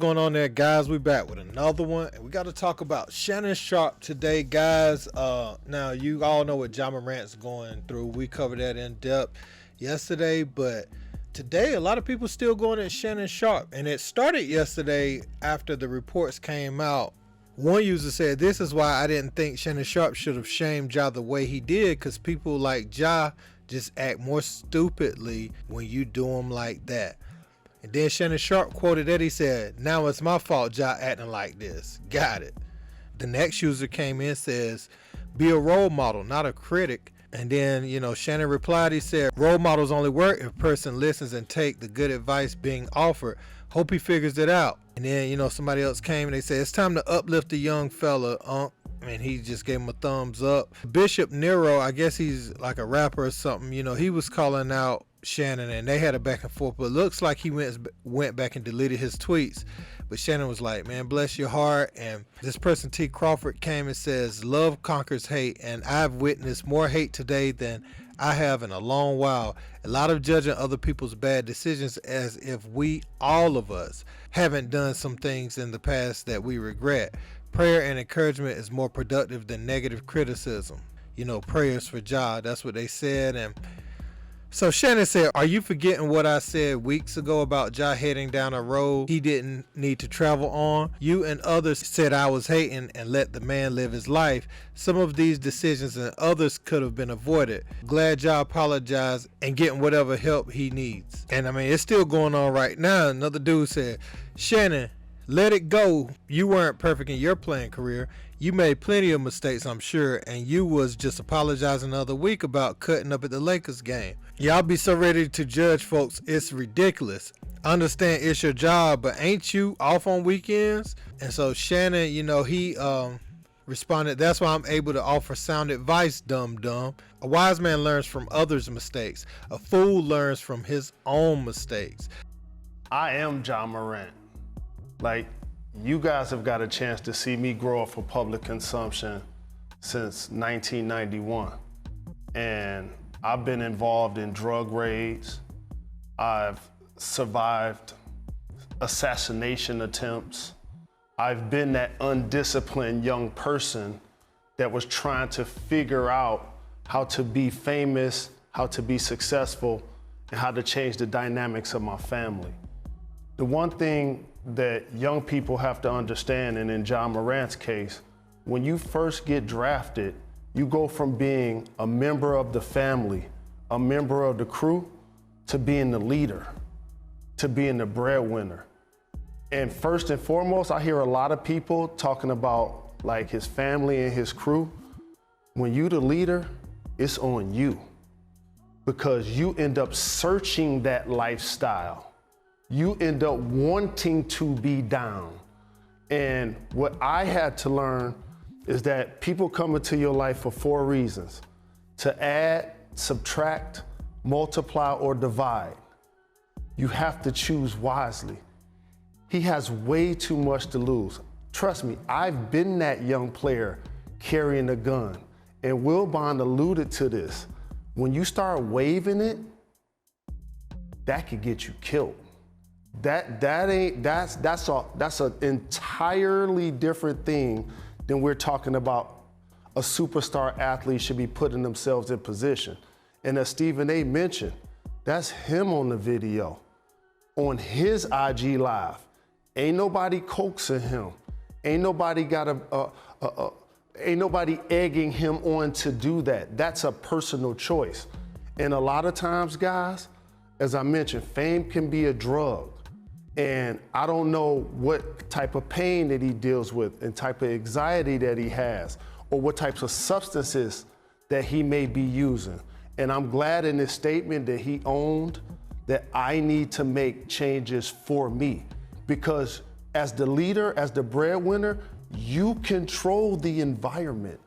going on there, guys? We back with another one, and we got to talk about Shannon Sharpe today, guys. Now you all know what Ja Morant's going through. We covered that in depth yesterday, but today a lot of people still going at Shannon Sharpe, and it started yesterday after the reports came out. One user said, "This is why I didn't think Shannon Sharpe should have shamed Ja the way he did, because people like Ja just act more stupidly when you do them like that." And then Shannon Sharpe quoted that. He said, "Now it's my fault Ja acting like this." Got it. The next user came in, says, "Be a role model, not a critic." And then, Shannon replied, he said, "Role models only work if a person listens and take the good advice being offered. Hope he figures it out." And then, somebody else came and they said, "It's time to uplift the young fella, and he just gave him a thumbs up. Bishop Nero, I guess he's like a rapper or something, he was calling out Shannon and they had a back and forth, but it looks like he went back and deleted his tweets. But Shannon was like, "Man, bless your heart." And this person, T. Crawford, came and says, "Love conquers hate, and I've witnessed more hate today than I have in a long while. A lot of judging other people's bad decisions as if we, all of us, haven't done some things in the past that we regret. Prayer and encouragement is more productive than negative criticism." Prayers for Ja. That's what they said. And so Shannon said, "Are you forgetting what I said weeks ago about Ja heading down a road he didn't need to travel on? You and others said I was hating and let the man live his life. Some of these decisions and others could have been avoided. Glad Ja apologized and getting whatever help he needs." And it's still going on right now. Another dude said, "Shannon, let it go. You weren't perfect in your playing career. You made plenty of mistakes, I'm sure, and you was just apologizing the other week about cutting up at the Lakers game. Y'all be so ready to judge folks, it's ridiculous. I understand it's your job, but ain't you off on weekends?" And so Shannon, he responded, "That's why I'm able to offer sound advice, dumb. A wise man learns from others' mistakes. A fool learns from his own mistakes." I am Ja Morant. You guys have got a chance to see me grow up for public consumption since 1991. And I've been involved in drug raids. I've survived assassination attempts. I've been that undisciplined young person that was trying to figure out how to be famous, how to be successful, and how to change the dynamics of my family. The one thing that young people have to understand, and in Ja Morant's case, when you first get drafted, you go from being a member of the family, a member of the crew, to being the leader, to being the breadwinner. And first and foremost, I hear a lot of people talking about his family and his crew. When you the leader, it's on you, because you end up searching that lifestyle. You end up wanting to be down. And what I had to learn is that people come into your life for 4 reasons: to add, subtract, multiply, or divide. You have to choose wisely. He has way too much to lose. Trust me, I've been that young player carrying a gun. And Will Bond alluded to this. When you start waving it, that could get you killed. That's an entirely different thing than we're talking about. A superstar athlete should be putting themselves in position. And as Stephen A. mentioned, that's him on the video, on his IG Live. Ain't nobody coaxing him. Ain't nobody ain't nobody egging him on to do that. That's a personal choice. And a lot of times, guys, as I mentioned, fame can be a drug. And I don't know what type of pain that he deals with and type of anxiety that he has, or what types of substances that he may be using. And I'm glad in this statement that he owned that I need to make changes for me, because as the leader, as the breadwinner, you control the environment.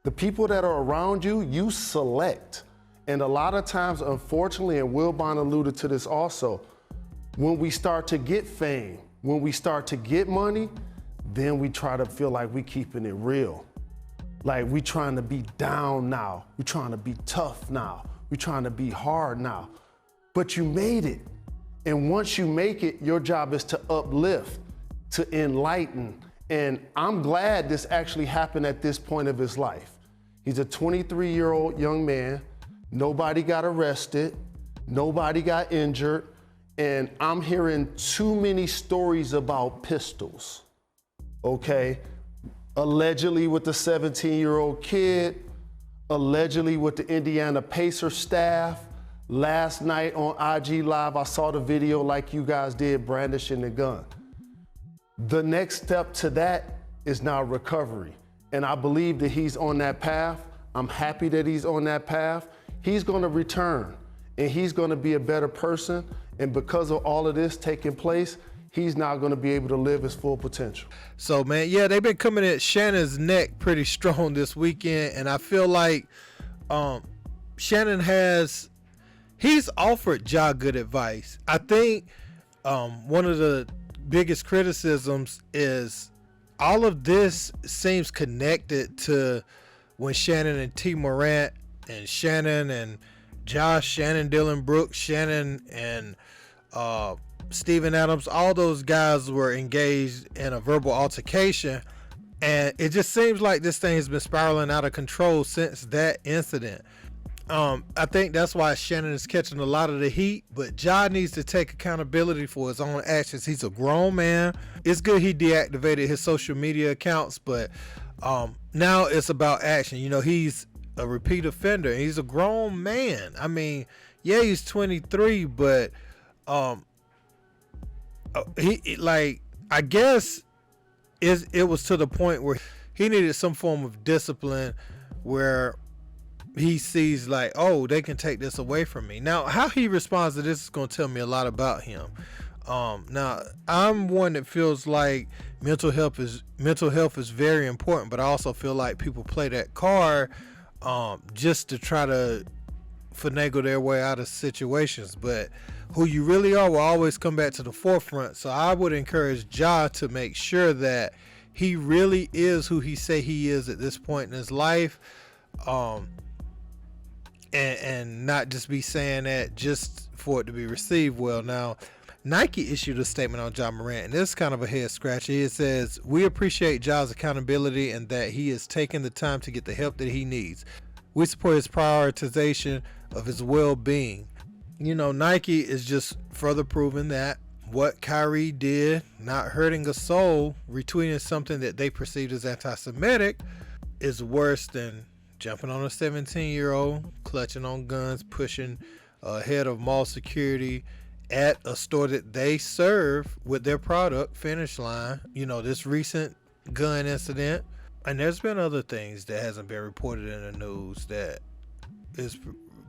The people that are around you, you select. And a lot of times, unfortunately, and Will Bond alluded to this also, when we start to get fame, when we start to get money, then we try to feel like we keeping it real. Like we trying to be down now. We trying to be tough now. We trying to be hard now. But you made it. And once you make it, your job is to uplift. to enlighten. And I'm glad this actually happened at this point of his life. He's a 23-year-old young man. Nobody got arrested. Nobody got injured. And I'm hearing too many stories about pistols, okay? Allegedly with the 17-year-old kid, allegedly with the Indiana Pacer staff. Last night on IG Live, I saw the video like you guys did, brandishing the gun. The next step to that is now recovery. And I believe that he's on that path. I'm happy that he's on that path. He's gonna return and he's gonna be a better person. And because of all of this taking place, he's now gonna be able to live his full potential. So, man, yeah, they've been coming at Shannon's neck pretty strong this weekend. And I feel like Shannon he's offered Ja good advice. I think one of the biggest criticisms is all of this seems connected to when Shannon and T. Morant and Shannon and Josh, Shannon, Dillon Brooks, Shannon and Steven Adams, all those guys were engaged in a verbal altercation. And it just seems like this thing has been spiraling out of control since that incident. I think that's why Shannon is catching a lot of the heat, but Ja needs to take accountability for his own actions. He's a grown man. It's good he deactivated his social media accounts, but now it's about action. You know, he's a repeat offender. He's a grown man. I mean, yeah, he's 23, but I guess it was to the point where he needed some form of discipline where he sees like, oh, they can take this away from me. Now, how he responds to this is going to tell me a lot about him. Now, I'm one that feels like mental health is very important, but I also feel like people play that card just to try to finagle their way out of situations. But who you really are will always come back to the forefront. So I would encourage Ja to make sure that he really is who he say he is at this point in his life. And not just be saying that just for it to be received well. Now, Nike issued a statement on Ja Morant, and this is kind of a head scratcher. It says, "We appreciate Ja's accountability and that he is taking the time to get the help that he needs. We support his prioritization of his well-being." You know, Nike is just further proving that what Kyrie did, not hurting a soul, retweeting something that they perceived as anti-Semitic, is worse than jumping on a 17-year-old, clutching on guns, pushing ahead of mall security at a store that they serve with their product, Finish Line. You know, this recent gun incident. And there's been other things that hasn't been reported in the news that is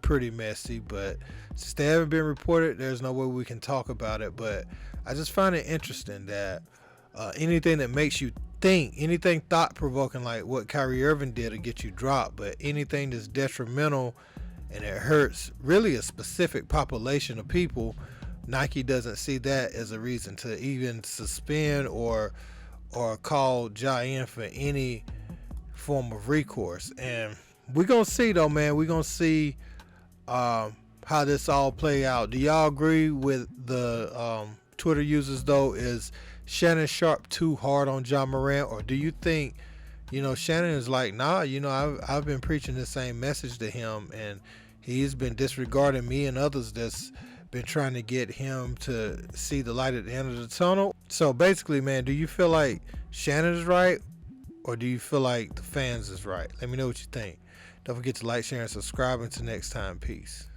pretty messy. But since they haven't been reported, there's no way we can talk about it. But I just find it interesting that anything that makes you think, anything thought-provoking like what Kyrie Irving did to get you dropped, but anything that's detrimental and it hurts really a specific population of people, Nike doesn't see that as a reason to even suspend or call Ja in for any form of recourse. And we're gonna see though, man. We're gonna see how this all play out. Do y'all agree with the Twitter users though? Is Shannon Sharpe too hard on Ja Morant, or do you think, you know, Shannon is like, nah, you know, I've been preaching the same message to him and he's been disregarding me and others that's been trying to get him to see the light at the end of the tunnel? So basically, man, do you feel like Shannon is right, or do you feel like the fans is right? Let me know what you think. Don't forget to like, share, and subscribe. Until next time, peace.